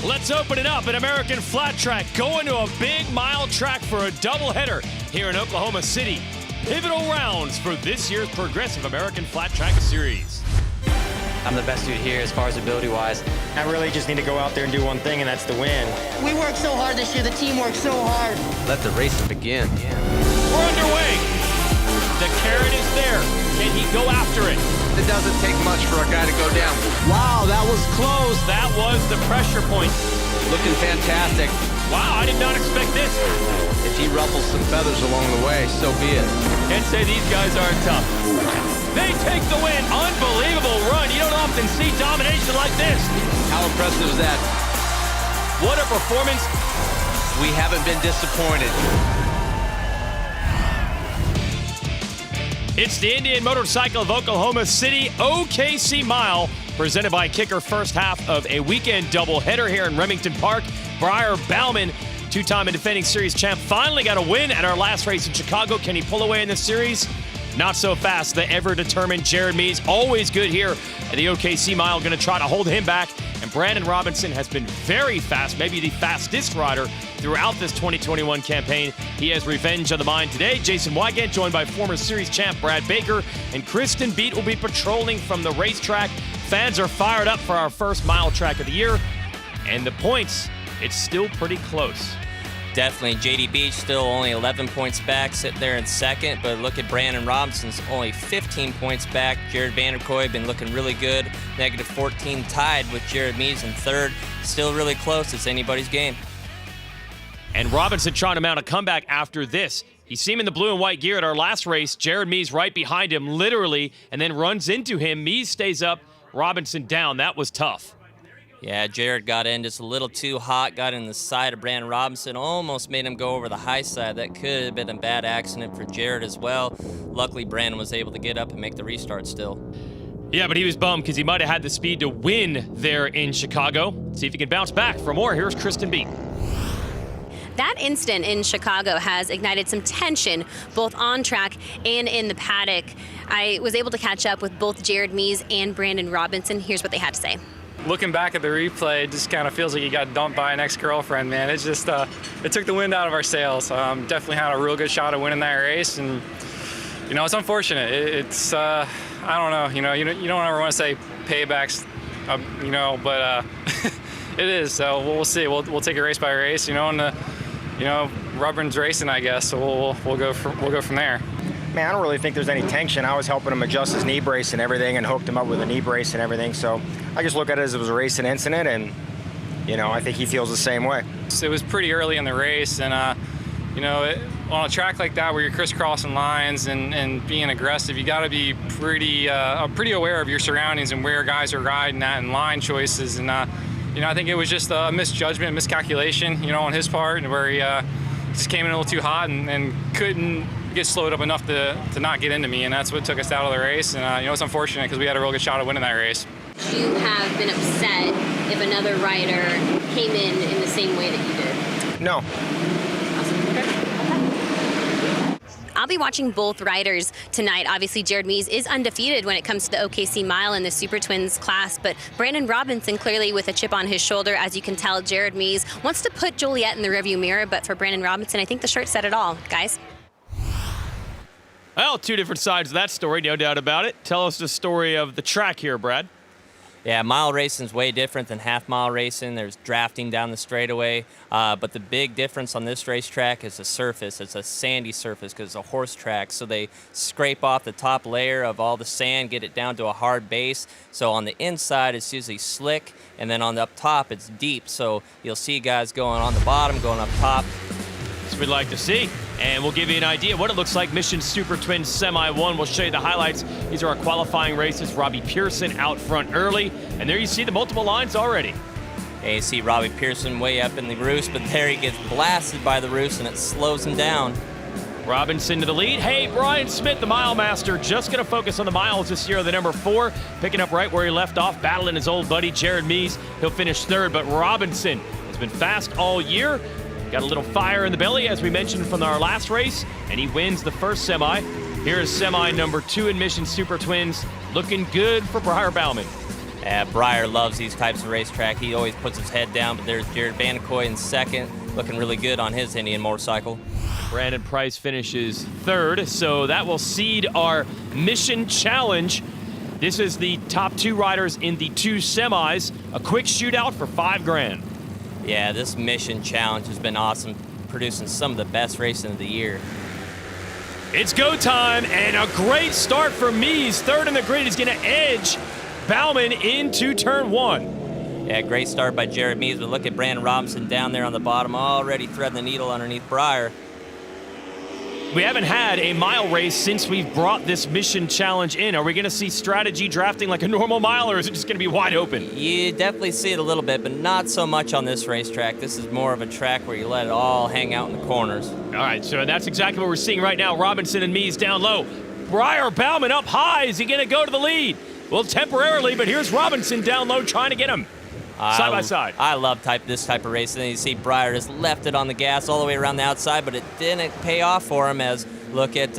Let's open it up at American Flat Track, going to a big mile track for a doubleheader here in Oklahoma City. Pivotal rounds for this year's Progressive American Flat Track Series. I'm the best dude here as far as ability-wise. I really just need to go out there and do one thing, and that's to win. We worked so hard this year. The team worked so hard. Let the race begin. We're underway. The carrot is there. Can he go after it? It doesn't take much for a guy to go down. Wow, that was close. That was the pressure point. Looking fantastic. Wow, I did not expect this. If he ruffles some feathers along the way, so be it. Can't say these guys aren't tough. They take the win. Unbelievable run. You don't often see domination like this. How impressive is that? What a performance. We haven't been disappointed. It's the Indian Motorcycle of Oklahoma City OKC Mile, presented by Kicker, first half of a weekend doubleheader here in Remington Park. Briar Bauman, two-time and defending series champ, finally got a win at our last race in Chicago. Can he pull away in this series? Not so fast. The ever-determined Jared Mees, always good here at the OKC Mile, going to try to hold him back. And Brandon Robinson has been very fast, maybe the fastest rider throughout this 2021 campaign. He has revenge on the mind today. Jason Wygant, joined by former series champ Brad Baker, and Kristen Beat will be patrolling from the racetrack. Fans are fired up for our first mile track of the year. And the points, it's still pretty close. Definitely. JD Beach still only 11 points back, sitting there in second. But look at Brandon Robinson's only 15 points back. Jared Vanderkoy been looking really good. Negative 14 tied with Jared Mees in third. Still really close. It's anybody's game. And Robinson trying to mount a comeback after this. You see him in the blue and white gear at our last race. Jared Mees right behind him, literally, and then runs into him. Mees stays up, Robinson down. That was tough. Yeah, Jared got in just a little too hot, got in the side of Brandon Robinson, almost made him go over the high side. That could have been a bad accident for Jared as well. Luckily, Brandon was able to get up and make the restart still. Yeah, but he was bummed because he might have had the speed to win there in Chicago. See if he can bounce back. For more, here's Kristen Beat. That incident in Chicago has ignited some tension, both on track and in the paddock. I was able to catch up with both Jared Mees and Brandon Robinson. Here's what they had to say. Looking back at the replay, it just kind of feels like you got dumped by an ex-girlfriend, man. It's just, it took the wind out of our sails. Definitely had a real good shot at winning that race, and, you know, it's unfortunate. It's, I don't know, you don't ever want to say paybacks, but it is, so we'll see. We'll take it race by race, and, rubber's racing, I guess, so we'll go from there. Man, I don't really think there's any tension. I was helping him adjust his knee brace and everything and hooked him up with a knee brace and everything. So I just look at it as it was a racing incident, and, I think he feels the same way. It was pretty early in the race, and, on a track like that where you're crisscrossing lines and being aggressive, you got to be pretty aware of your surroundings and where guys are riding at and line choices. And, I think it was just a misjudgment, miscalculation, on his part, where he just came in a little too hot and couldn't get slowed up enough to not get into me, and that's what took us out of the race. And it's unfortunate because we had a real good shot at winning that race. Would you have been upset if another rider came in the same way that you did? No. I'll be watching both riders tonight. Obviously, Jared Mees is undefeated when it comes to the OKC Mile in the Super Twins class, but Brandon Robinson clearly with a chip on his shoulder. As you can tell, Jared Mees wants to put Joliet in the rearview mirror, but for Brandon Robinson, I think the shirt said it all. Guys? Well, two different sides of that story, no doubt about it. Tell us the story of the track here, Brad. Yeah, mile racing is way different than half-mile racing. There's drafting down the straightaway, but the big difference on this racetrack is the surface. It's a sandy surface because it's a horse track, so they scrape off the top layer of all the sand, get it down to a hard base. So on the inside, it's usually slick, and then on the up top, it's deep. So you'll see guys going on the bottom, going up top. That's what we'd like to see. And we'll give you an idea what it looks like. Mission Super Twins Semi 1. We'll show you the highlights. These are our qualifying races. Robbie Pearson out front early. And there you see the multiple lines already. And you see Robbie Pearson way up in the roost, but there he gets blasted by the roost, and it slows him down. Robinson to the lead. Hey, Brian Smith, the mile master, just going to focus on the miles this year, the number 4, picking up right where he left off, battling his old buddy Jared Mees. He'll finish third, but Robinson has been fast all year. Got a little fire in the belly, as we mentioned from our last race, and he wins the first semi. Here's semi number 2 in Mission Super Twins. Looking good for Briar Bauman. Yeah, Breyer loves these types of racetrack. He always puts his head down, but there's Jared Vanderkoy in second, looking really good on his Indian motorcycle. Brandon Price finishes third, so that will seed our Mission Challenge. This is the top 2 riders in the 2 semis. A quick shootout for $5,000. Yeah, this Mission Challenge has been awesome, producing some of the best racing of the year. It's go time, and a great start for Mies. Third in the grid is going to edge Bauman into turn 1. Yeah, great start by Jared Mies, but look at Brandon Robinson down there on the bottom, already threading the needle underneath Breyer. We haven't had a mile race since we've brought this Mission Challenge in. Are we going to see strategy drafting like a normal mile, or is it just going to be wide open? You definitely see it a little bit, but not so much on this racetrack. This is more of a track where you let it all hang out in the corners. All right, so that's exactly what we're seeing right now. Robinson and Mies down low. Breyer Bauman up high. Is he going to go to the lead? Well, temporarily, but here's Robinson down low trying to get him. Side by side. I love this type of racing. You see Breyer just left it on the gas all the way around the outside, but it didn't pay off for him, as look at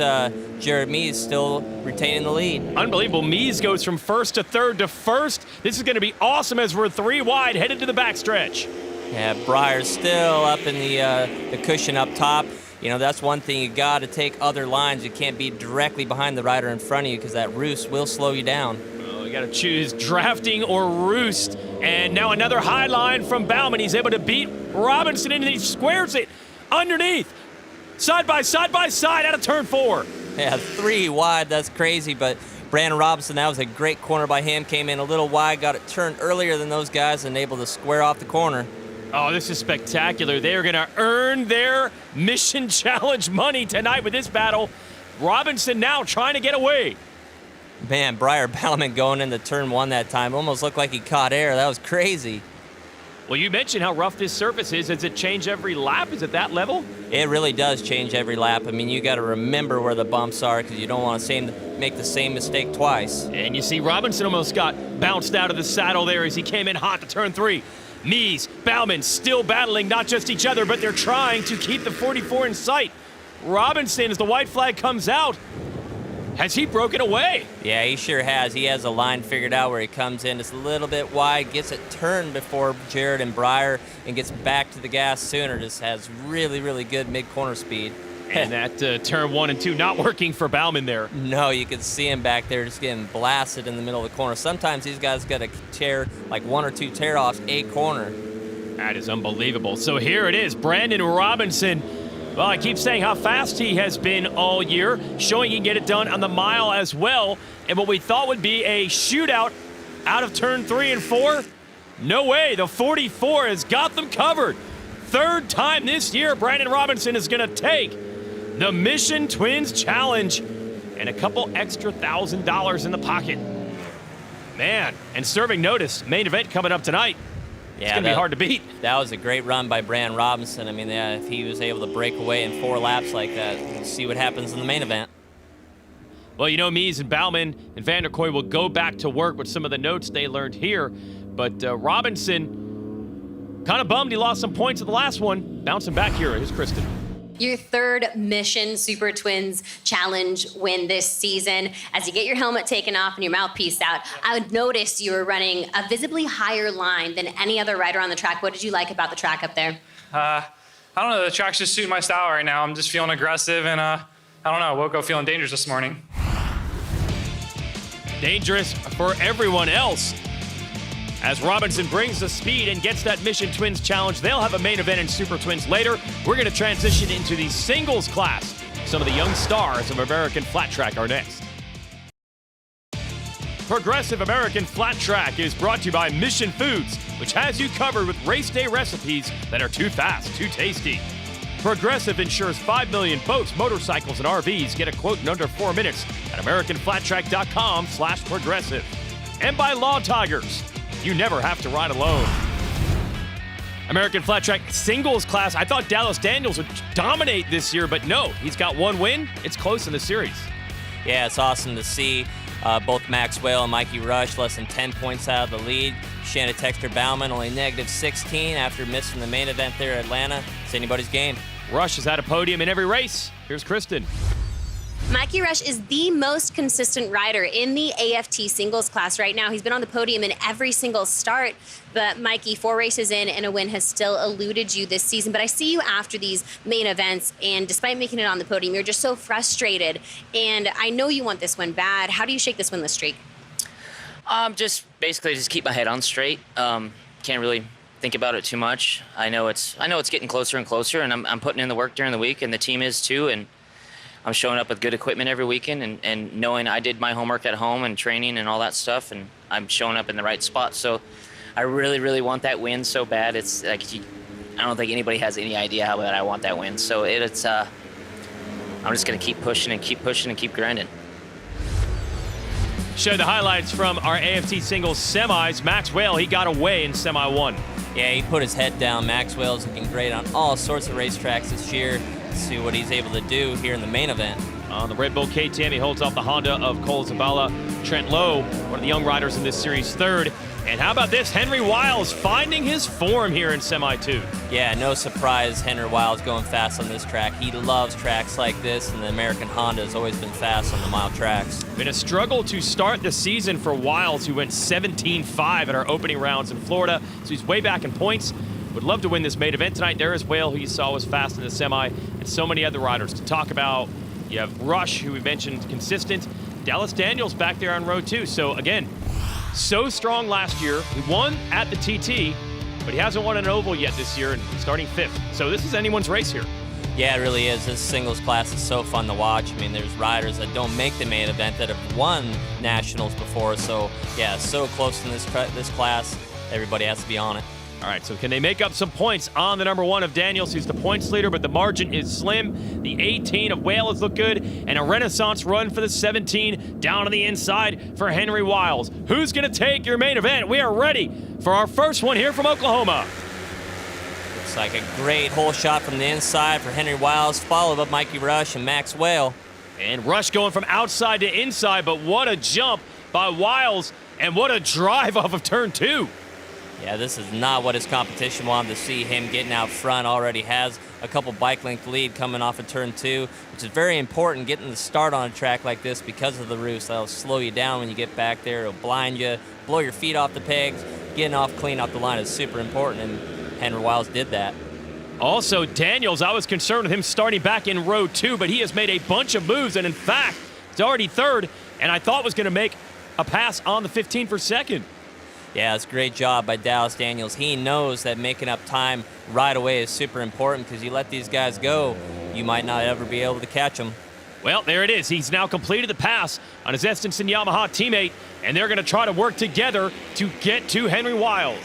Jared Mies still retaining the lead. Unbelievable. Mies goes from first to third to first. This is going to be awesome as we're 3 wide headed to the backstretch. Yeah, Breyer's still up in the cushion up top. You know, that's one thing. You got to take other lines. You can't be directly behind the rider in front of you because that roost will slow you down. You got to choose drafting or roost. And now another high line from Bauman. He's able to beat Robinson, and he squares it underneath. Side by side out of turn 4. Yeah, 3 wide. That's crazy. But Brandon Robinson, that was a great corner by him. Came in a little wide, got it turned earlier than those guys, and able to square off the corner. Oh, this is spectacular. They are going to earn their Mission Challenge money tonight with this battle. Robinson now trying to get away. Man, Breyer Bauman going into turn 1 that time. Almost looked like he caught air. That was crazy. Well, you mentioned how rough this surface is. Does it change every lap? Is it that level? It really does change every lap. I mean, you got to remember where the bumps are because you don't want to make the same mistake twice. And you see Robinson almost got bounced out of the saddle there as he came in hot to turn 3. Mies, Bauman still battling not just each other, but they're trying to keep the 44 in sight. Robinson, as the white flag comes out, has he broken away? Yeah, he sure has. He has a line figured out where he comes in just a little bit wide, gets it turned before Jared and Breyer, and gets back to the gas sooner. Just has really, really good mid-corner speed. And that turn 1 and 2 not working for Bauman there. No, you can see him back there just getting blasted in the middle of the corner. Sometimes these guys got to tear like 1 or 2 tear-offs a corner. That is unbelievable. So here it is, Brandon Robinson. Well, I keep saying how fast he has been all year, showing he can get it done on the mile as well. And what we thought would be a shootout out of turn 3 and 4, no way. The 44 has got them covered. Third time this year, Brandon Robinson is going to take the Mission Twins Challenge and a couple extra $1,000 in the pocket. Man, and serving notice, main event coming up tonight. Yeah, it's going to be hard to beat. That was a great run by Brandon Robinson. I mean, if he was able to break away in 4 laps like that, we'll see what happens in the main event. Well, you know, Mies and Bauman and Vanderkoy will go back to work with some of the notes they learned here. But Robinson, kind of bummed he lost some points at the last one. Bouncing back here, here's Kristen. Your third Mission Super Twins Challenge win this season. As you get your helmet taken off and your mouthpiece out, I would notice you were running a visibly higher line than any other rider on the track. What did you like about the track up there? I don't know. The track's just suiting my style right now. I'm just feeling aggressive, and I don't know. Woke up feeling dangerous this morning. Dangerous for everyone else. As Robinson brings the speed and gets that Mission Twins Challenge, they'll have a main event in Super Twins later. We're going to transition into the singles class. Some of the young stars of American Flat Track are next. Progressive American Flat Track is brought to you by Mission Foods, which has you covered with race day recipes that are too fast, too tasty. Progressive insures 5 million boats, motorcycles, and RVs. Get a quote in under 4 minutes at AmericanFlatTrack.com/progressive. And by Law Tigers. You never have to ride alone. American Flat Track singles class. I thought Dallas Daniels would dominate this year, but no. He's got 1 win. It's close in the series. Yeah, it's awesome to see both Maxwell and Mikey Rush less than 10 points out of the lead. Shannon Texter Bauman only -16 after missing the main event there at Atlanta. It's anybody's game. Rush has had a podium in every race. Here's Kristen. Mikey Rush is the most consistent rider in the AFT singles class right now. He's been on the podium in every single start, but Mikey, 4 races in and a win has still eluded you this season. But I see you after these main events, and despite making it on the podium, you're just so frustrated. And I know you want this one bad. How do you shake this winless streak? Just basically just keep my head on straight. Can't really think about it too much. I know it's getting closer and closer, and I'm putting in the work during the week, and the team is too, and I'm showing up with good equipment every weekend, and knowing I did my homework at home and training and all that stuff, and I'm showing up in the right spot. So I really, really want that win so bad. It's like I don't think anybody has any idea how bad I want that win. So it's I'm just gonna keep pushing and keep grinding. Show the highlights from our AFT singles semis. Max Whale, he got away in semi 1. Yeah, he put his head down. Max Whale's looking great on all sorts of racetracks this year. See what he's able to do here in the main event. On the Red Bull KTM, he holds off the Honda of Cole Zabala. Trent Lowe, one of the young riders in this series, 3rd. And how about this? Henry Wiles finding his form here in Semi 2. Yeah, no surprise Henry Wiles going fast on this track. He loves tracks like this, and the American Honda has always been fast on the mile tracks. Been a struggle to start the season for Wiles, who went 17-5 at our opening rounds in Florida. So he's way back in points. Would love to win this main event tonight. There is Whale, who you saw was fast in the semi, and so many other riders to talk about. You have Rush, who we mentioned, consistent. Dallas Daniels back there on row 2. So again, so strong last year. He won at the TT, but he hasn't won an oval yet this year, and starting 5th. So this is anyone's race here. Yeah, it really is. This singles class is so fun to watch. I mean, there's riders that don't make the main event that have won nationals before. So yeah, so close in this class. Everybody has to be on it. All right, so can they make up some points on the number 1 of Daniels, who's the points leader, but the margin is slim. The 18 of Whale has looked good, and a renaissance run for the 17 down to the inside for Henry Wiles. Who's going to take your main event? We are ready for our first one here from Oklahoma. Looks like a great hole shot from the inside for Henry Wiles, followed by Mikey Rush and Max Whale. And Rush going from outside to inside, but what a jump by Wiles, and what a drive off of turn 2. Yeah, this is not what his competition wanted to see. Him getting out front, already has a couple bike length lead coming off of turn 2, which is very important getting the start on a track like this because of the roost. That'll slow you down when you get back there. It'll blind you, blow your feet off the pegs. Getting off clean off the line is super important, and Henry Wiles did that. Also, Daniels, I was concerned with him starting back in row 2, but he has made a bunch of moves, and in fact, he's already 3rd, and I thought was going to make a pass on the 15 for 2nd. Yeah, it's a great job by Dallas Daniels. He knows that making up time right away is super important, because you let these guys go, you might not ever be able to catch them. Well, there it is. He's now completed the pass on his Estenson Yamaha teammate, and they're going to try to work together to get to Henry Wiles.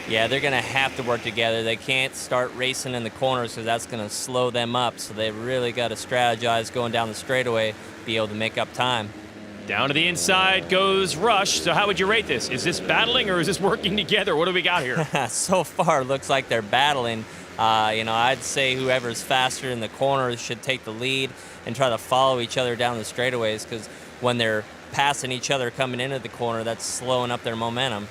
Yeah, they're going to have to work together. They can't start racing in the corners, because that's going to slow them up. So they really got to strategize going down the straightaway, be able to make up time. Down to the inside goes Rush. So how would you rate this? Is this battling or is this working together? What do we got here? So far, it looks like they're battling. I'd say whoever's faster in the corners should take the lead and try to follow each other down the straightaways, because when they're passing each other coming into the corner, that's slowing up their momentum.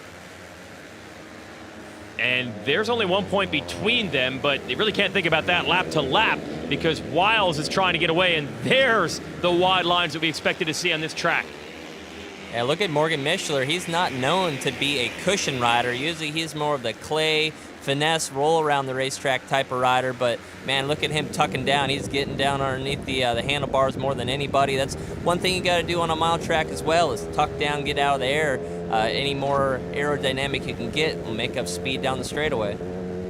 And there's only 1 point between them, but they really can't think about that lap to lap, because Wiles is trying to get away, and there's the wide lines that we expected to see on this track. Yeah, look at Morgan Mishler. He's not known to be a cushion rider. Usually he's more of the clay, finesse, roll around the racetrack type of rider, but man, look at him tucking down. He's getting down underneath the handlebars more than anybody. That's one thing you got to do on a mile track as well, is tuck down, get out of the air. Any more aerodynamic you can get will make up speed down the straightaway.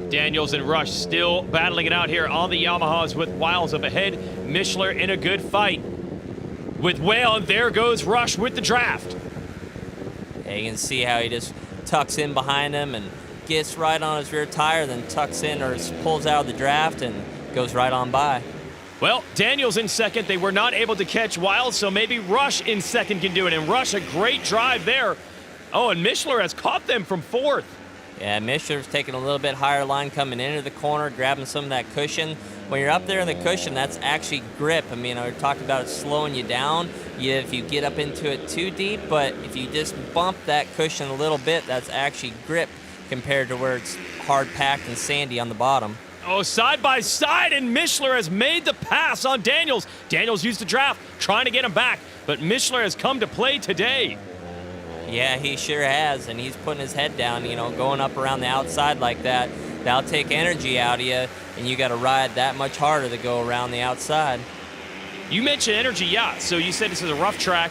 Daniels and Rush still battling it out here on the Yamahas with Wiles up ahead. Mishler in a good fight with Whale, and there goes Rush with the draft. Yeah, you can see how he just tucks in behind him and gets right on his rear tire, then tucks in or pulls out of the draft and goes right on by. Well, Daniels in 2nd. They were not able to catch Wiles, so maybe Rush in 2nd can do it. And Rush, a great drive there. Oh, and Mishler has caught them from 4th. Yeah, Mishler's taking a little bit higher line coming into the corner, grabbing some of that cushion. When you're up there in the cushion, that's actually grip. I mean, I talked about it slowing you down if you get up into it too deep, but if you just bump that cushion a little bit, that's actually grip compared to where it's hard packed and sandy on the bottom. Oh, side by side, and Mishler has made the pass on Daniels. Daniels used the draft, trying to get him back, but Mishler has come to play today. Yeah, he sure has, and he's putting his head down, going up around the outside like that. That'll take energy out of you, and you got to ride that much harder to go around the outside. You mentioned energy, yeah. So you said this is a rough track.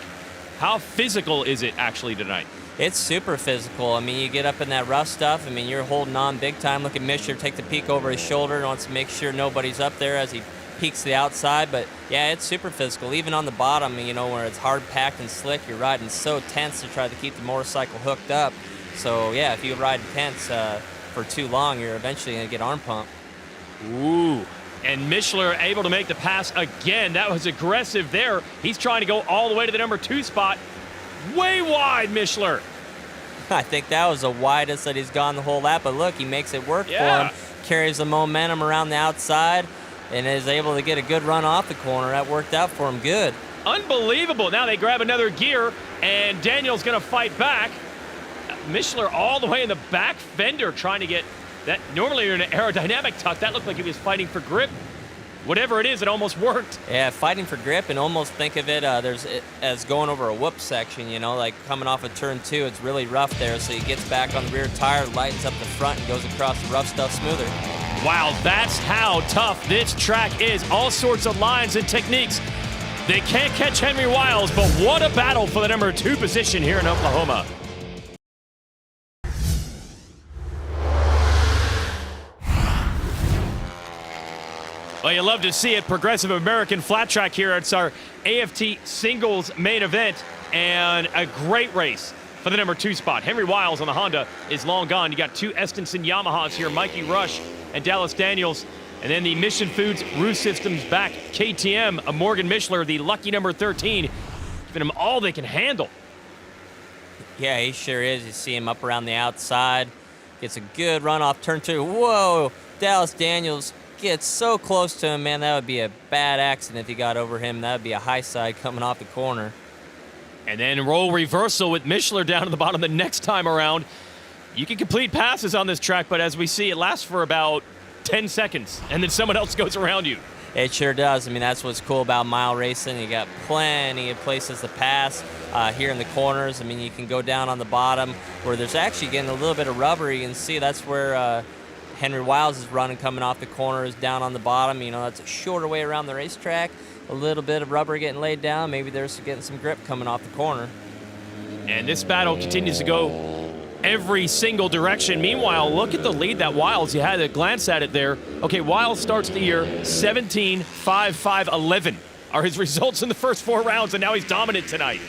How physical is it actually tonight? It's super physical. I mean, you get up in that rough stuff. I mean, you're holding on big time. Look at Mishler take the peek over his shoulder and wants to make sure nobody's up there as he peeks to the outside. But, yeah, it's super physical. Even on the bottom, where it's hard-packed and slick, you're riding so tense to try to keep the motorcycle hooked up. So, yeah, if you ride tense for too long, you're eventually going to get arm pump. Ooh. And Mishler able to make the pass again. That was aggressive there. He's trying to go all the way to the number 2 spot. Way wide, Mishler. I think that was the widest that he's gone the whole lap. But look, he makes it work for him. Carries the momentum around the outside and is able to get a good run off the corner. That worked out for him good. Unbelievable. Now they grab another gear, and Daniel's going to fight back. Mishler all the way in the back fender trying to get that. Normally in an aerodynamic tuck, that looked like he was fighting for grip. Whatever it is, it almost worked. Yeah, fighting for grip, and almost think of it as going over a whoop section, like coming off of turn 2. It's really rough there, so he gets back on the rear tire, lightens up the front, and goes across the rough stuff smoother. Wow, that's how tough this track is. All sorts of lines and techniques. They can't catch Henry Wiles, but what a battle for the number 2 position here in Oklahoma. Well, you love to see it. Progressive American Flat Track here. It's our AFT singles main event, and a great race for the number 2 spot. Henry Wiles on the Honda is long gone. You got 2 Estenson Yamahas here, Mikey Rush and Dallas Daniels. And then the Mission Foods Roof Systems back, KTM, a Morgan Mishler, the lucky number 13, giving them all they can handle. Yeah, he sure is. You see him up around the outside. Gets a good run off turn 2. Whoa, Dallas Daniels gets so close to him, man. That would be a bad accident if he got over him. That would be a high side coming off the corner. And then roll reversal with Mishler down to the bottom the next time around. You can complete passes on this track, but as we see, it lasts for about 10 seconds, and then someone else goes around you. It sure does. I mean, that's what's cool about mile racing. You got plenty of places to pass here in the corners. I mean, you can go down on the bottom where there's actually getting a little bit of rubber. You can see that's where Henry Wiles is running, coming off the corners down on the bottom. That's a shorter way around the racetrack. A little bit of rubber getting laid down. Maybe there's getting some grip coming off the corner. And this battle continues to go every single direction. Meanwhile, look at the lead that Wiles, you had a glance at it there. Okay, Wiles starts the year 17, 5, 5, 11 are his results in the first 4 rounds, and now he's dominant tonight.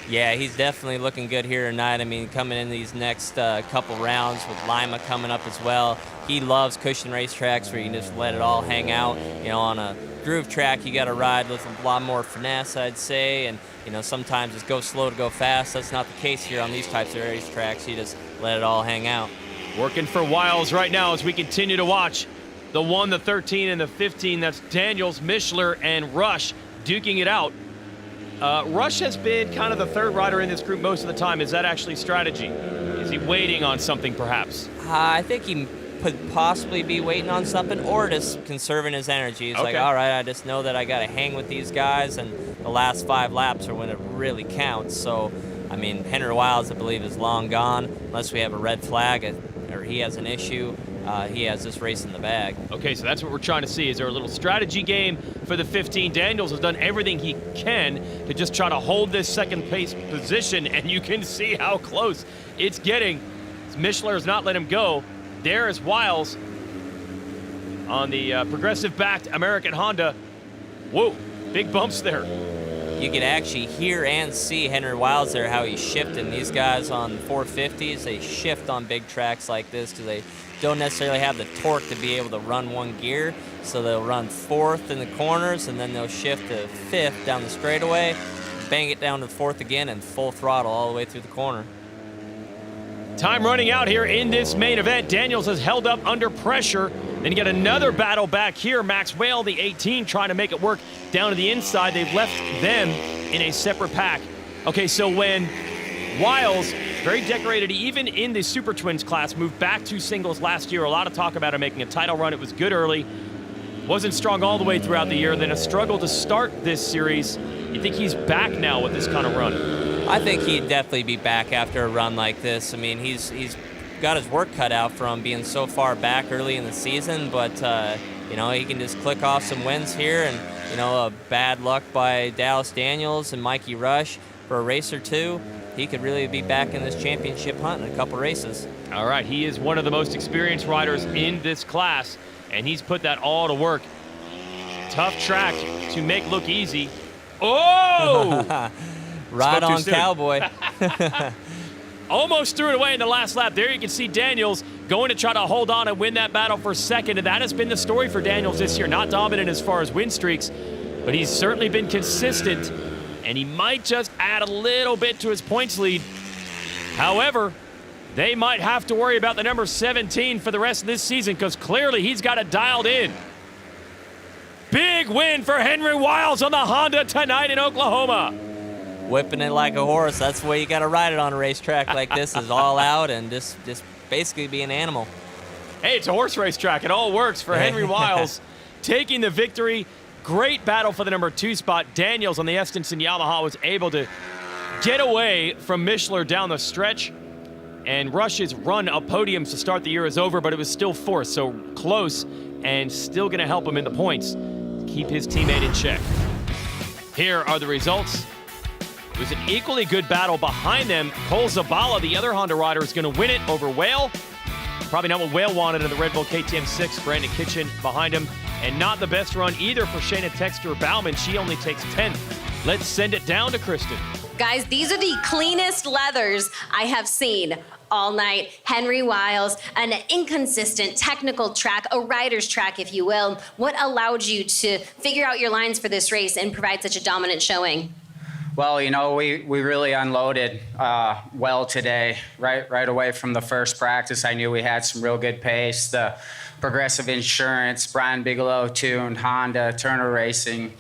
Yeah, he's definitely looking good here tonight. I mean, coming in these next couple rounds with Lima coming up as well. He loves cushion racetracks where you can just let it all hang out. On a groove track, you got to ride with a lot more finesse, I'd say. And, sometimes it's go slow to go fast. That's not the case here on these types of racetracks. You just let it all hang out. Working for Wiles right now as we continue to watch the 1, the 13, and the 15. That's Daniels, Mishler, and Rush duking it out. Rush has been kind of the third rider in this group most of the time. Is that actually strategy? Is he waiting on something, perhaps? I think he could possibly be waiting on something or just conserving his energy. He's like, all right, I just know that I got to hang with these guys, and the last 5 laps are when it really counts. So, I mean, Henry Wiles, I believe, is long gone. Unless we have a red flag or he has an issue, he has this race in the bag. Okay, so that's what we're trying to see. Is there a little strategy game for the 15? Daniels has done everything he can to just try to hold this second place position, and you can see how close it's getting. Mishler has not let him go. There is Wiles on the progressive-backed American Honda. Whoa, big bumps there. You can actually hear and see Henry Wiles there, how he's shifting. These guys on 450s, they shift on big tracks like this because they don't necessarily have the torque to be able to run one gear. So they'll run 4th in the corners, and then they'll shift to 5th down the straightaway, bang it down to 4th again, and full throttle all the way through the corner. Time running out here in this main event. Daniels has held up under pressure. Then you get another battle back here. Max Whale, the 18, trying to make it work down to the inside. They've left them in a separate pack. Okay, so when Wiles very decorated even in the Super Twins class, moved back to singles last year. A lot of talk about him making a title run. It was good early. Wasn't strong all the way throughout the year, then a struggle to start this series. You think he's back now with this kind of run? I think he'd definitely be back after a run like this. I mean, he's got his work cut out from being so far back early in the season, but you know, he can just click off some wins here, and you know, a bad luck by Dallas Daniels and Mikey Rush for a race or two. He could really be back in this championship hunt in a couple races. All right, he is one of the most experienced riders in this class, and he's put that all to work. Tough track to make look easy. Oh! Right on, Cowboy. Almost threw it away in the last lap. There you can see Daniels going to try to hold on and win that battle for second, and that has been the story for Daniels this year. Not dominant as far as win streaks, but he's certainly been consistent, and he might just add a little bit to his points lead. However, they might have to worry about the number 17 for the rest of this season, because clearly he's got it dialed in. Big win for Henry Wiles on the Honda tonight in Oklahoma. Whipping it like a horse. That's the way you got to ride it on a racetrack like this, is all out and just basically be an animal. Hey, it's a horse racetrack. It all works for Henry Wiles taking the victory. Great battle for the number 2 spot. Daniels on the Estenson Yamaha was able to get away from Mishler down the stretch, and Rush's run of podiums to start the year is over, but it was still fourth, so close, and still going to help him in the points, keep his teammate in check. Here are the results. It was an equally good battle behind them. Cole Zabala, the other Honda rider, is going to win it over Whale. Probably not what Whale wanted in the Red Bull KTM 6. Brandon Kitchen behind him. And not the best run either for Shayna Texter-Bauman. She only takes 10th. Let's send it down to Kristen. Guys, these are the cleanest leathers I have seen all night. Henry Wiles, an inconsistent technical track, a rider's track, if you will. What allowed you to figure out your lines for this race and provide such a dominant showing? Well, you know, we really unloaded well today. Right away from the first practice, I knew we had some real good pace. The Progressive Insurance, Brian Bigelow tuned, Honda, Turner Racing.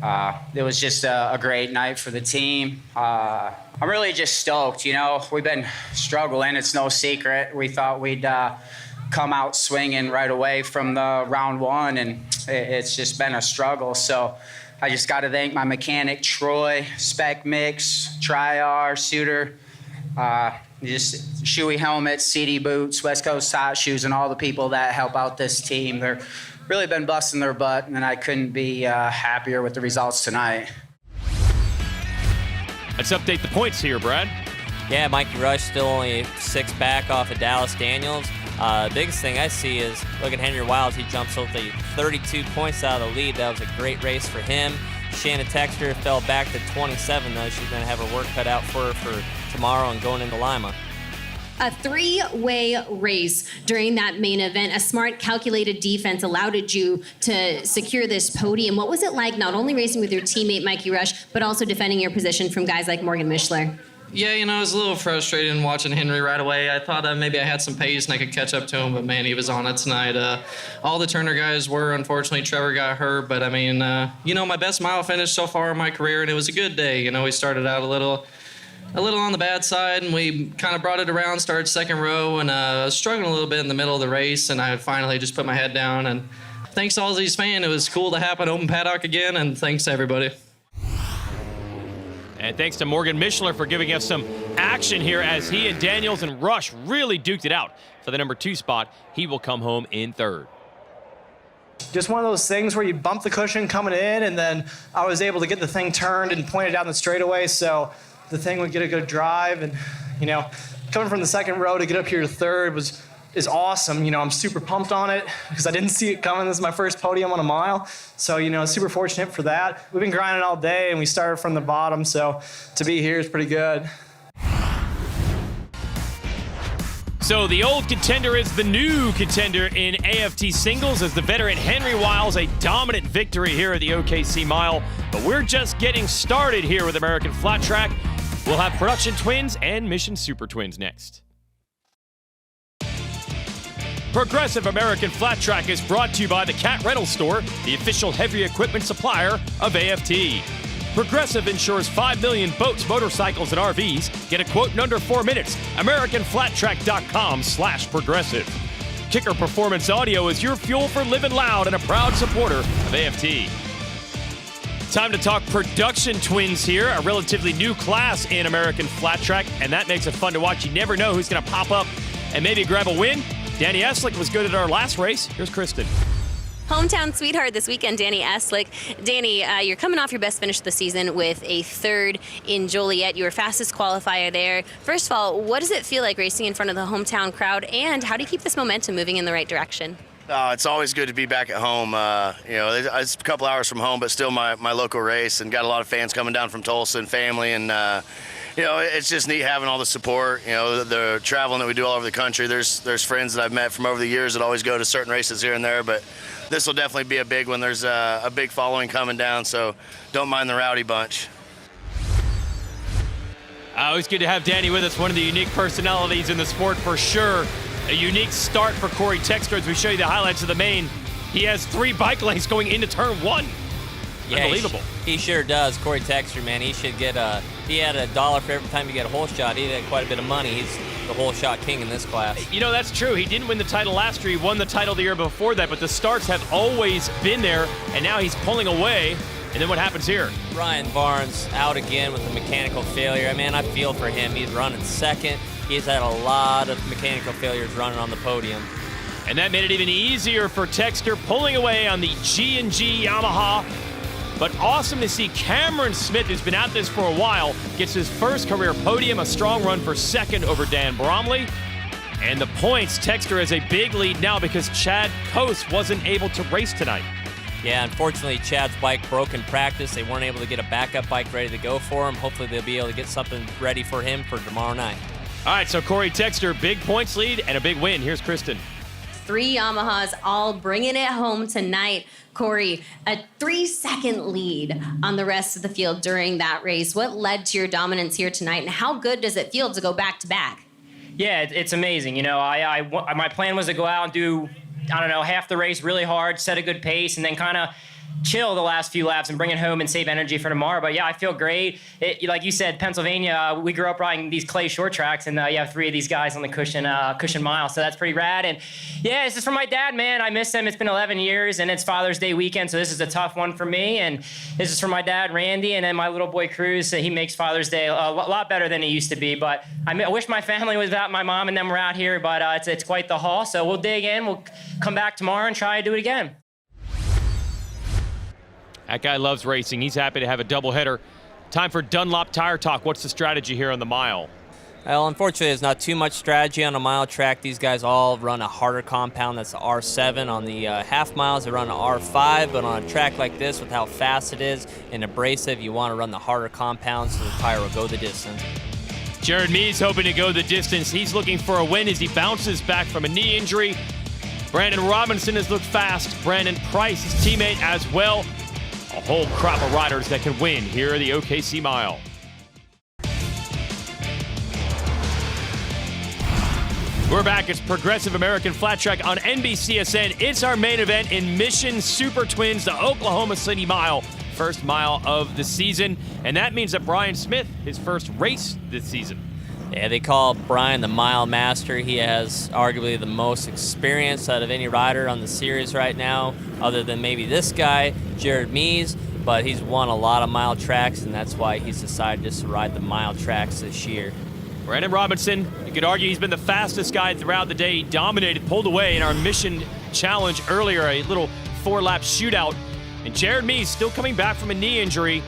It was just a great night for the team. I'm really just stoked. You know, we've been struggling. It's no secret. We thought we'd come out swinging right away from the round one, and it's just been a struggle. So I just got to thank my mechanic, Troy, Spec Mix, Tri-R, Suter, just Shoey helmets, CD boots, West Coast hot shoes, and all the people that help out this team. They're really been busting their butt, and I couldn't be happier with the results tonight. Let's update the points here, Brad. Yeah, Mikey Rush still only 6 back off of Dallas Daniels. The biggest thing I see is, look at Henry Wiles. He jumps up to 32 points out of the lead. That was a great race for him. Shanna Texter fell back to 27, though. She's going to have her work cut out for her for tomorrow and going into Lima. A 3-way race during that main event. A smart, calculated defense allowed you to secure this podium. What was it like not only racing with your teammate Mikey Rush, but also defending your position from guys like Morgan Mishler? Yeah, you know, it was a little frustrating watching Henry right away. I thought maybe I had some pace and I could catch up to him, but man, he was on it tonight. All the Turner guys were. Unfortunately, Trevor got hurt, but I mean, you know, my best mile finish so far in my career, and it was a good day. You know, we started out a little on the bad side, and we kind of brought it around, started second row, and I was struggling a little bit in the middle of the race, and I finally just put my head down. And thanks to all these fans, it was cool to have an open paddock again, and thanks to everybody. And thanks to Morgan Mishler for giving us some action here as he and Daniels and Rush really duked it out for the number 2 spot. He will come home in 3rd. Just one of those things where you bump the cushion coming in, and then I was able to get the thing turned and pointed down the straightaway, so the thing would get a good drive. And, you know, coming from the second row to get up here to 3rd is awesome. You know, I'm super pumped on it because I didn't see it coming. This is my first podium on a mile. So, you know, super fortunate for that. We've been grinding all day, and we started from the bottom, so to be here is pretty good. So the old contender is the new contender in AFT singles as the veteran Henry Wiles, a dominant victory here at the OKC Mile. But we're just getting started here with American Flat Track. We'll have Production Twins and Mission Super Twins next. Progressive American Flat Track is brought to you by the Cat Rental Store, the official heavy equipment supplier of AFT. Progressive insures 5 million boats, motorcycles, and RVs. Get a quote in under 4 minutes. AmericanFlatTrack.com/progressive. Kicker Performance Audio is your fuel for living loud and a proud supporter of AFT. Time to talk production twins here, a relatively new class in American Flat Track, and that makes it fun to watch. You never know who's going to pop up and maybe grab a win. Danny Eslick was good at our last race. Here's Kristen. Hometown sweetheart this weekend, Danny Eslick. Danny, you're coming off your best finish of the season with a third in Joliet. You were fastest qualifier there. First of all, what does it feel like racing in front of the hometown crowd, and how do you keep this momentum moving in the right direction? It's always good to be back at home. It's a couple hours from home, but still my local race, and got a lot of fans coming down from Tulsa and family, and it's just neat having all the support. The traveling that we do all over the country. There's friends that I've met from over the years that always go to certain races here and there, but this will definitely be a big one. There's a big following coming down, so don't mind the rowdy bunch. Always good to have Danny with us, one of the unique personalities in the sport for sure. A unique start for Corey Texter as we show you the highlights of the main. He has 3 bike lanes going into turn 1. Yeah, unbelievable. He sure does. Corey Texter, man, he should get he had $1 for every time you get a hole shot. He had quite a bit of money. He's the hole shot king in this class. That's true. He didn't win the title last year. He won the title the year before that, but the starts have always been there, and now he's pulling away. And then what happens here? Ryan Barnes out again with a mechanical failure. Man, I feel for him. He's running second. He's had a lot of mechanical failures running on the podium. And that made it even easier for Texter, pulling away on the G&G Yamaha. But awesome to see Cameron Smith, who's been at this for a while, gets his first career podium, a strong run for second over Dan Bromley. And the points, Texter has a big lead now because Chad Coase wasn't able to race tonight. Yeah, unfortunately, Chad's bike broke in practice. They weren't able to get a backup bike ready to go for him. Hopefully, they'll be able to get something ready for him for tomorrow night. All right, so Corey Texter, big points lead and a big win. Here's Kristen. 3 Yamahas all bringing it home tonight. Corey, a 3-second lead on the rest of the field during that race. What led to your dominance here tonight, and how good does it feel to go back-to-back? Yeah, it's amazing. My plan was to go out and do, half the race really hard, set a good pace, and then kind of chill the last few laps and bring it home and save energy for tomorrow. But yeah, I feel great. Like you said, Pennsylvania, we grew up riding these clay short tracks, and you have 3 of these guys on the cushion mile, so that's pretty rad. And yeah, this is for my dad, man. I miss him. It's been 11 years, and it's Father's Day weekend, so this is a tough one for me. And this is for my dad, Randy, and then my little boy, Cruz. He makes Father's Day a lot better than it used to be. But I wish my family was out, my mom and them were out here, but it's quite the haul. So we'll dig in. We'll come back tomorrow and try to do it again. That guy loves racing. He's happy to have a doubleheader. Time for Dunlop Tire Talk. What's the strategy here on the mile? Well, unfortunately, there's not too much strategy on a mile track. These guys all run a harder compound. That's the R7. On the half miles, they run an R5. But on a track like this, with how fast it is and abrasive, you want to run the harder compound so the tire will go the distance. Jared Mees hoping to go the distance. He's looking for a win as he bounces back from a knee injury. Brandon Robinson has looked fast. Brandon Price, his teammate, as well. A whole crop of riders that can win here at the OKC Mile. We're back. It's Progressive American Flat Track on NBCSN. It's our main event in Mission Super Twins, the Oklahoma City Mile. First mile of the season. And that means that Brian Smith, his first race this season. Yeah, they call Brian the mile master. He has arguably the most experience out of any rider on the series right now, other than maybe this guy, Jared Mees, but he's won a lot of mile tracks, and that's why he's decided just to ride the mile tracks this year. Brandon Robinson, you could argue he's been the fastest guy throughout the day. He dominated, pulled away in our Mission Challenge earlier, a little 4-lap shootout. And Jared Mees still coming back from a knee injury.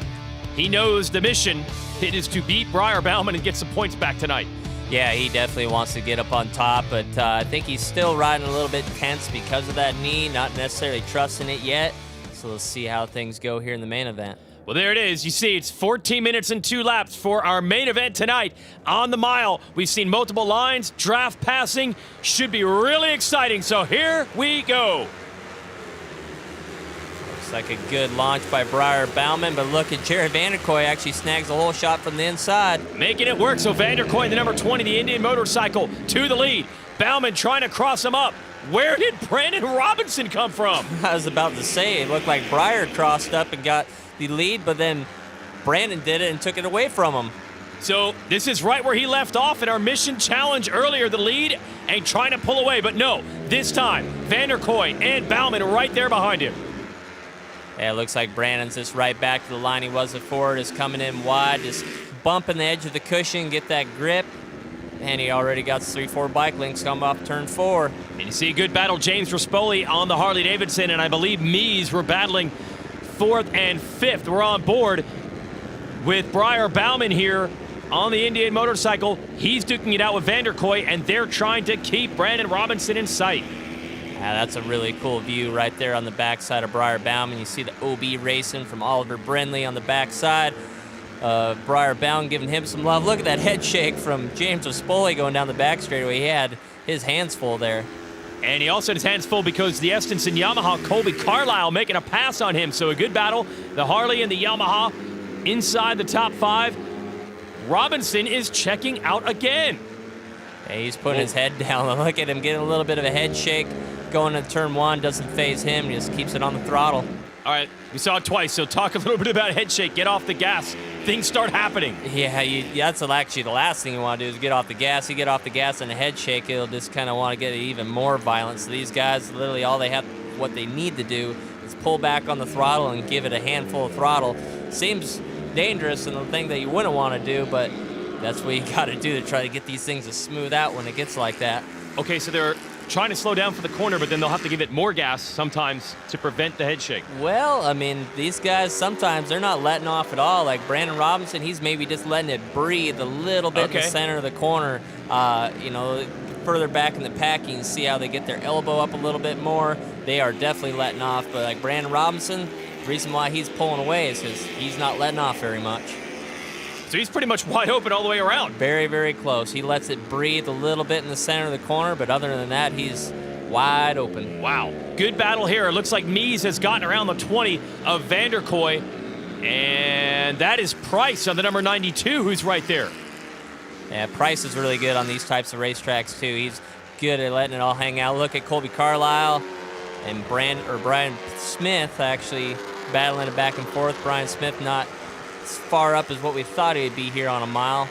He knows the mission. It is to beat Briar Bauman and get some points back tonight. Yeah, he definitely wants to get up on top, but I think he's still riding a little bit tense because of that knee, not necessarily trusting it yet. So let's see how things go here in the main event. Well, there it is. You see, it's 14 minutes and 2 laps for our main event tonight on the mile. We've seen multiple lines, draft passing. Should be really exciting. So here we go. Looks like a good launch by Briar Bauman, but look at Jared Vanderkoy actually snags a whole shot from the inside. Making it work. So Vanderkoy, the number 20, the Indian motorcycle, to the lead. Bauman trying to cross him up. Where did Brandon Robinson come from? I was about to say, it looked like Briar crossed up and got the lead, but then Brandon did it and took it away from him. So this is right where he left off in our mission challenge earlier, the lead, and trying to pull away. But no, this time, Vanderkooi and Bauman right there behind him. Yeah, it looks like Brandon's just right back to the line he was before, just coming in wide, just bumping the edge of the cushion, get that grip. And he already got 3-4 bike links coming off turn 4. And you see a good battle, James Rispoli on the Harley-Davidson, and I believe Mies were battling 4th and 5th. We're on board with Briar Bauman here on the Indian motorcycle. He's duking it out with Vanderkooi, and they're trying to keep Brandon Robinson in sight. Yeah, that's a really cool view right there on the backside of Briar Bauman. You see the OB racing from Oliver Brindley on the backside. Briar Bauman giving him some love. Look at that head shake from James Rispoli going down the back straightaway. He had his hands full there. And he also had his hands full because the Estenson Yamaha, Colby Carlisle, making a pass on him. So a good battle. The Harley and the Yamaha inside the top 5. Robinson is checking out again. Yeah, he's putting his head down. Look at him getting a little bit of a head shake. Going to turn 1, doesn't phase him. He just keeps it on the throttle. All right, we saw it twice, so talk a little bit about head shake. Get off the gas. Things start happening. Yeah, that's actually the last thing you want to do is get off the gas. You get off the gas and a head shake, it'll just kind of want to get it even more violent. So these guys, literally all they have, what they need to do is pull back on the throttle and give it a handful of throttle. Seems dangerous and the thing that you wouldn't want to do, but that's what you got to do to try to get these things to smooth out when it gets like that. Okay, so they're trying to slow down for the corner, but then they'll have to give it more gas sometimes to prevent the head shake. Well, I mean, these guys, sometimes they're not letting off at all. Like Brandon Robinson, he's maybe just letting it breathe a little bit in the center of the corner. You know, further back in the pack, you can see how they get their elbow up a little bit more. They are definitely letting off, but like Brandon Robinson, the reason why he's pulling away is because he's not letting off very much. So he's pretty much wide open all the way around. Very, very close. He lets it breathe a little bit in the center of the corner, but other than that, he's wide open. Wow. Good battle here. It looks like Mies has gotten around the 20 of Vanderkooi, and that is Price on the number 92 who's right there. Yeah, Price is really good on these types of racetracks, too. He's good at letting it all hang out. Look at Colby Carlisle and Brian Smith actually battling it back and forth. Brian Smith not as far up as what we thought he'd be here on a mile.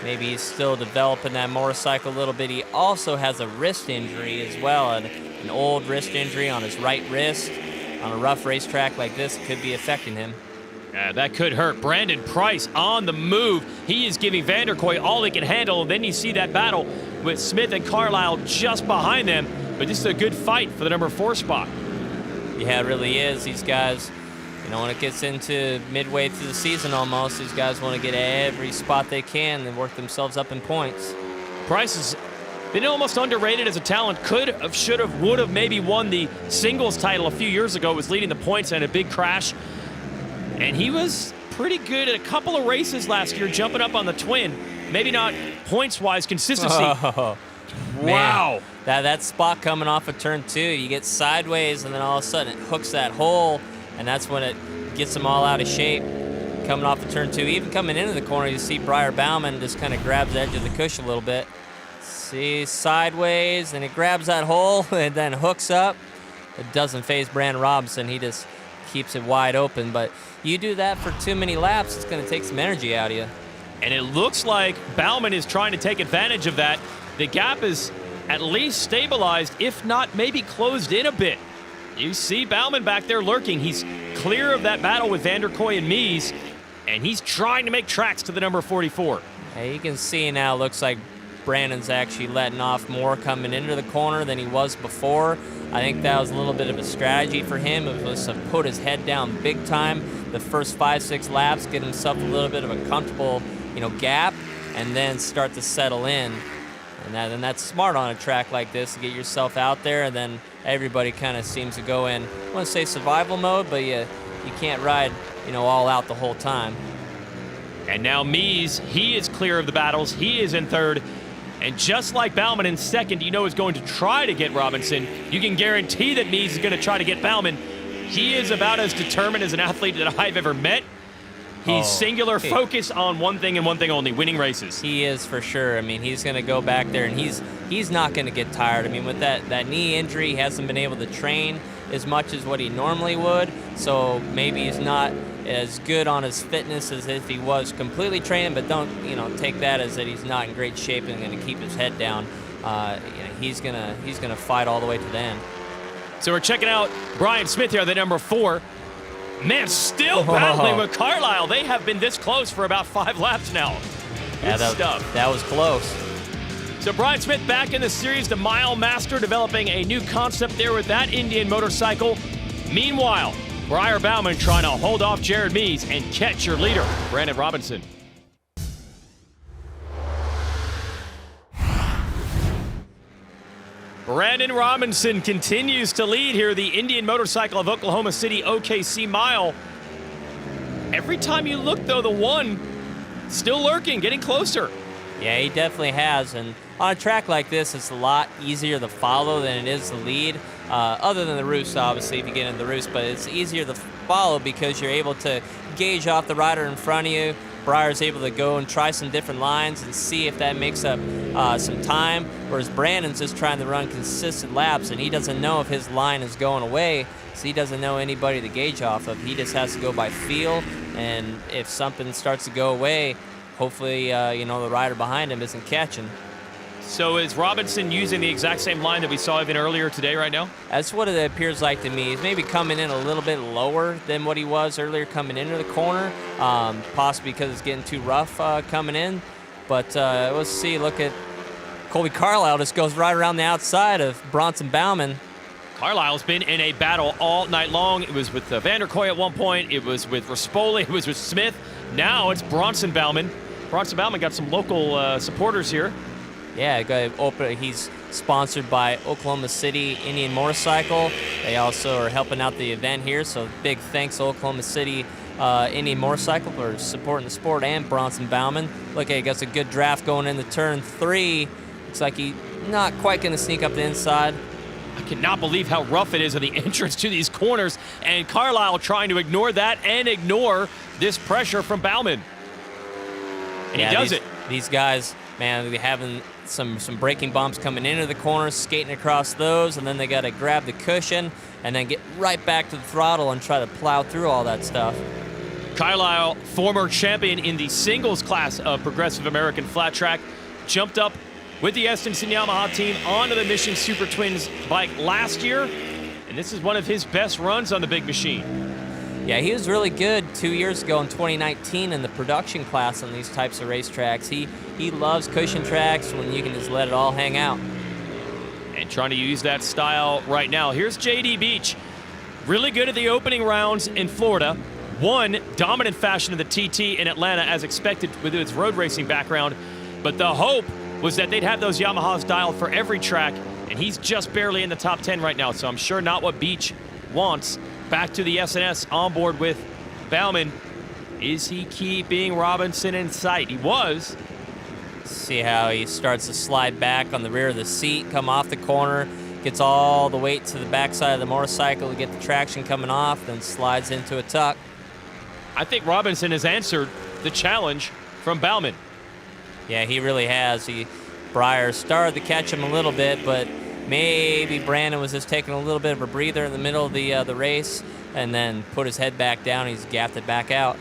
Maybe he's still developing that motorcycle a little bit. He also has a wrist injury as well, an old wrist injury on his right wrist. On a rough racetrack like this, it could be affecting him. Yeah, that could hurt. Brandon Price on the move. He is giving Vanderkooi all he can handle. And then you see that battle with Smith and Carlisle just behind them. But this is a good fight for the number 4 spot. Yeah, it really is. These guys, you know, when it gets into midway through the season almost, these guys want to get every spot they can and work themselves up in points. Price has been almost underrated as a talent. Could have, should have, would have maybe won the singles title a few years ago. Was leading the points and a big crash. And he was pretty good at a couple of races last year, jumping up on the twin. Maybe not points-wise, consistency. Oh, wow. That spot coming off of turn 2, you get sideways, and then all of a sudden it hooks that hole, and that's when it gets them all out of shape. Coming off of turn 2, even coming into the corner, you see Briar Bauman just kind of grabs the edge of the cushion a little bit. See, sideways, and it grabs that hole, and then hooks up. It doesn't phase Brandon Robinson. He just keeps it wide open, but you do that for too many laps, it's going to take some energy out of you. And it looks like Bauman is trying to take advantage of that. The gap is at least stabilized, if not maybe closed in a bit. You see Bauman back there lurking. He's clear of that battle with Vanderkooi and Mies, and he's trying to make tracks to the number 44. Hey, you can see now, looks like Brandon's actually letting off more coming into the corner than he was before. I think that was a little bit of a strategy for him. It was to put his head down big time the first 5-6 laps, get himself a little bit of a comfortable, gap, and then start to settle in. And that's smart on a track like this, to get yourself out there, and then everybody kind of seems to go in, I want to say survival mode, but you can't ride, all out the whole time. And now Mies, he is clear of the battles. He is in third. And just like Bauman in second, is going to try to get Robinson. You can guarantee that Mies is going to try to get Bauman. He is about as determined as an athlete that I've ever met. He's singular focused on one thing and one thing only, winning races. He is for sure. I mean, he's going to go back there, and he's not going to get tired. I mean, with that knee injury, he hasn't been able to train as much as what he normally would. So maybe he's not as good on his fitness as if he was completely training, but don't take that as that he's not in great shape and going to keep his head down. He's gonna fight all the way to the end. So we're checking out Brian Smith here, the number 4. Man, still battling with Carlisle. They have been this close for about 5 laps now. Good stuff. That was close. So Brian Smith back in the series, the Mile Master, developing a new concept there with that Indian motorcycle. Meanwhile, Briar Bauman trying to hold off Jared Mees and catch your leader, Brandon Robinson. Brandon Robinson continues to lead here, the Indian motorcycle of Oklahoma City OKC Mile. Every time you look, though, the one still lurking, getting closer. Yeah, he definitely has. And on a track like this, it's a lot easier to follow than it is to lead. Other than the roost, obviously, if you get into the roost, but it's easier to follow because you're able to gauge off the rider in front of you. Briar's able to go and try some different lines and see if that makes up some time, whereas Brandon's just trying to run consistent laps, and he doesn't know if his line is going away, so he doesn't know anybody to gauge off of. He just has to go by feel, and if something starts to go away, hopefully, the rider behind him isn't catching. So is Robinson using the exact same line that we saw even earlier today right now? That's what it appears like to me. He's maybe coming in a little bit lower than what he was earlier coming into the corner, possibly because it's getting too rough coming in. But let's see, look at Colby Carlisle just goes right around the outside of Bronson Bauman. Carlisle's been in a battle all night long. It was with Vanderkoy at one point. It was with Rispoli. It was with Smith. Now it's Bronson Bauman. Bronson Bauman got some local supporters here. Yeah, he's sponsored by Oklahoma City Indian Motorcycle. They also are helping out the event here, so big thanks to Oklahoma City Indian Motorcycle for supporting the sport, and Bronson Bauman. Look, he gets a good draft going into turn 3. Looks like he's not quite going to sneak up the inside. I cannot believe how rough it is at the entrance to these corners, and Carlisle trying to ignore that and ignore this pressure from Bauman. And he does it. These guys, man, they're having some braking bumps coming into the corners, skating across those, and then they got to grab the cushion and then get right back to the throttle and try to plow through all that stuff. Carlisle, former champion in the singles class of Progressive American Flat Track, jumped up with the Estenson Yamaha team onto the Mission Super Twins bike last year, and this is one of his best runs on the big machine. Yeah, he was really good 2 years ago in 2019 in the production class on these types of racetracks. He loves cushion tracks when you can just let it all hang out. And trying to use that style right now. Here's J.D. Beach. Really good at the opening rounds in Florida. Won dominant fashion of the TT in Atlanta as expected with its road racing background. But the hope was that they'd have those Yamahas dialed for every track, and he's just barely in the top 10 right now, so I'm sure not what Beach wants. Back to the SNS on board with Bauman. Is he keeping Robinson in sight? He was. See how he starts to slide back on the rear of the seat, come off the corner, gets all the weight to the backside of the motorcycle to get the traction coming off, then slides into a tuck. I think Robinson has answered the challenge from Bauman. Yeah, he really has. Briar started to catch him a little bit, but maybe Brandon was just taking a little bit of a breather in the middle of the race and then put his head back down. He's gapped it back out.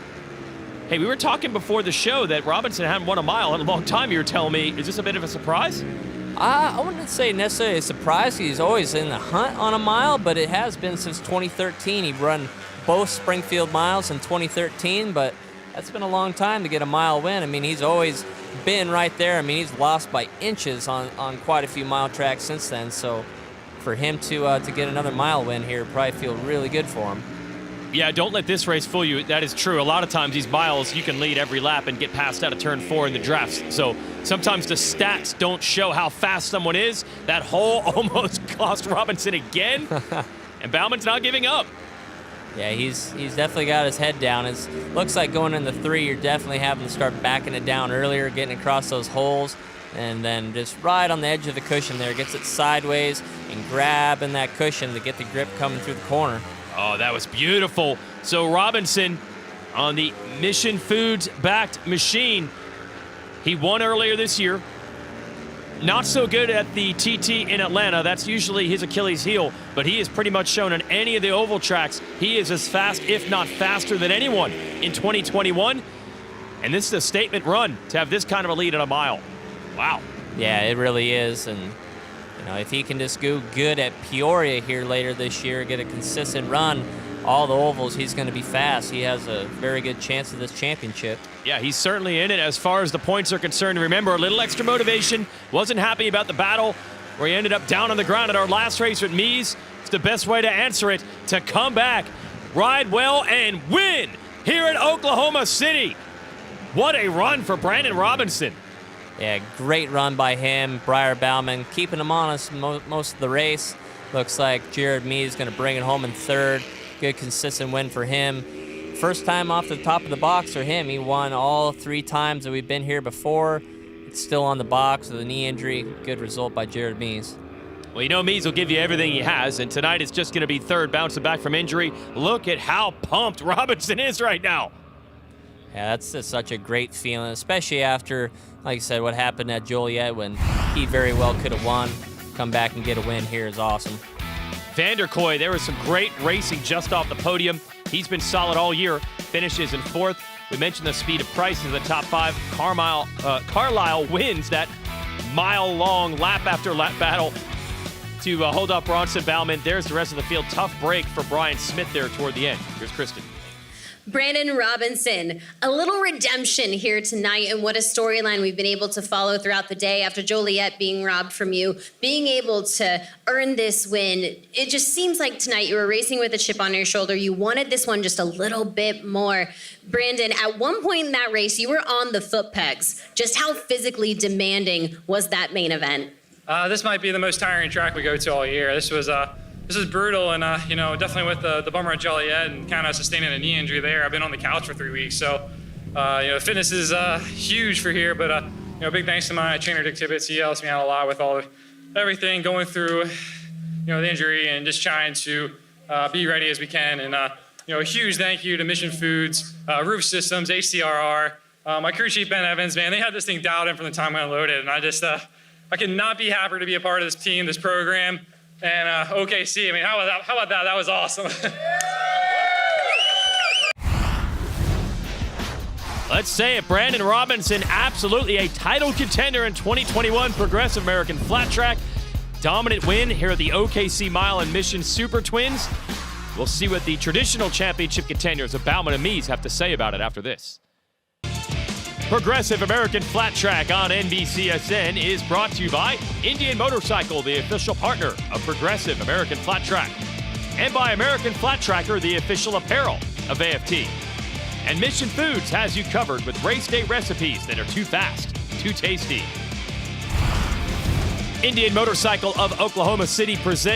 Hey, we were talking before the show that Robinson hadn't won a mile in a long time. You were telling me, is this a bit of a surprise? I wouldn't say necessarily a surprise. He's always in the hunt on a mile, but it has been since 2013. He run both Springfield miles in 2013, but that's been a long time to get a mile win. I mean, he's always been right there. I mean, he's lost by inches on quite a few mile tracks since then. So for him to get another mile win here would probably feel really good for him. Yeah, don't let this race fool you. That is true. A lot of times these miles, you can lead every lap and get passed out of turn 4 in the drafts. So sometimes the stats don't show how fast someone is. That hole almost cost Robinson again. And Bauman's not giving up. Yeah, he's definitely got his head down. It looks like going into 3, you're definitely having to start backing it down earlier, getting across those holes, and then just right on the edge of the cushion there, gets it sideways and grabbing that cushion to get the grip coming through the corner. Oh, that was beautiful. So Robinson on the Mission Foods backed machine. He won earlier this year. Not so good at the TT in Atlanta. That's usually his Achilles heel, but he has pretty much shown on any of the oval tracks he is as fast, if not faster, than anyone in 2021. And this is a statement run to have this kind of a lead at a mile. Wow. Yeah, it really is. And if he can just go good at Peoria here later this year, get a consistent run, all the ovals, he's going to be fast. He has a very good chance of this championship. Yeah, he's certainly in it as far as the points are concerned. Remember, a little extra motivation. Wasn't happy about the battle where he ended up down on the ground at our last race with Mies. It's the best way to answer it, to come back, ride well, and win here at Oklahoma City. What a run for Brandon Robinson. Yeah, great run by him. Briar Bauman keeping him honest most of the race. Looks like Jared Mies is going to bring it home in third. Good, consistent win for him. First time off the top of the box for him. He won all 3 times that we've been here before. It's still on the box with a knee injury. Good result by Jared Mies. Well, Mies will give you everything he has, and tonight it's just going to be third, bouncing back from injury. Look at how pumped Robinson is right now. Yeah, that's just such a great feeling, especially after, like I said, what happened at Joliet when he very well could have won. Come back and get a win here is awesome. Vanderkoy, there was some great racing just off the podium. He's been solid all year, finishes in 4th. We mentioned the speed of Price in the top 5. Carlisle wins that mile-long lap after lap battle to hold up Bronson Bauman. There's the rest of the field. Tough break for Brian Smith there toward the end. Here's Kristen. Brandon Robinson, a little redemption here tonight, and what a storyline we've been able to follow throughout the day after Joliet being robbed from you, being able to earn this win. It just seems like tonight you were racing with a chip on your shoulder. You wanted this one just a little bit more. Brandon, at one point in that race, you were on the foot pegs. Just how physically demanding was that main event? This might be the most tiring track we go to all year. This was brutal, and definitely with the bummer at Joliet and kind of sustaining a knee injury there. I've been on the couch for 3 weeks, so fitness is huge for here. But big thanks to my trainer Dick Tibbetts. He helps me out a lot with everything going through the injury and just trying to be ready as we can. And a huge thank you to Mission Foods, Roof Systems, HCRR, my crew chief Ben Evans. Man, they had this thing dialed in from the time we unloaded, and I could not be happier to be a part of this team, this program. And OKC, I mean, how about that? That was awesome. Let's say it, Brandon Robinson, absolutely a title contender in 2021 Progressive American Flat Track. Dominant win here at the OKC Mile and Mission Super Twins. We'll see what the traditional championship contenders of Bauman and Mies have to say about it after this. Progressive American Flat Track on NBCSN is brought to you by Indian Motorcycle, the official partner of Progressive American Flat Track, and by American Flat Tracker, the official apparel of AFT. And Mission Foods has you covered with race day recipes that are too fast, too tasty. Indian Motorcycle of Oklahoma City presents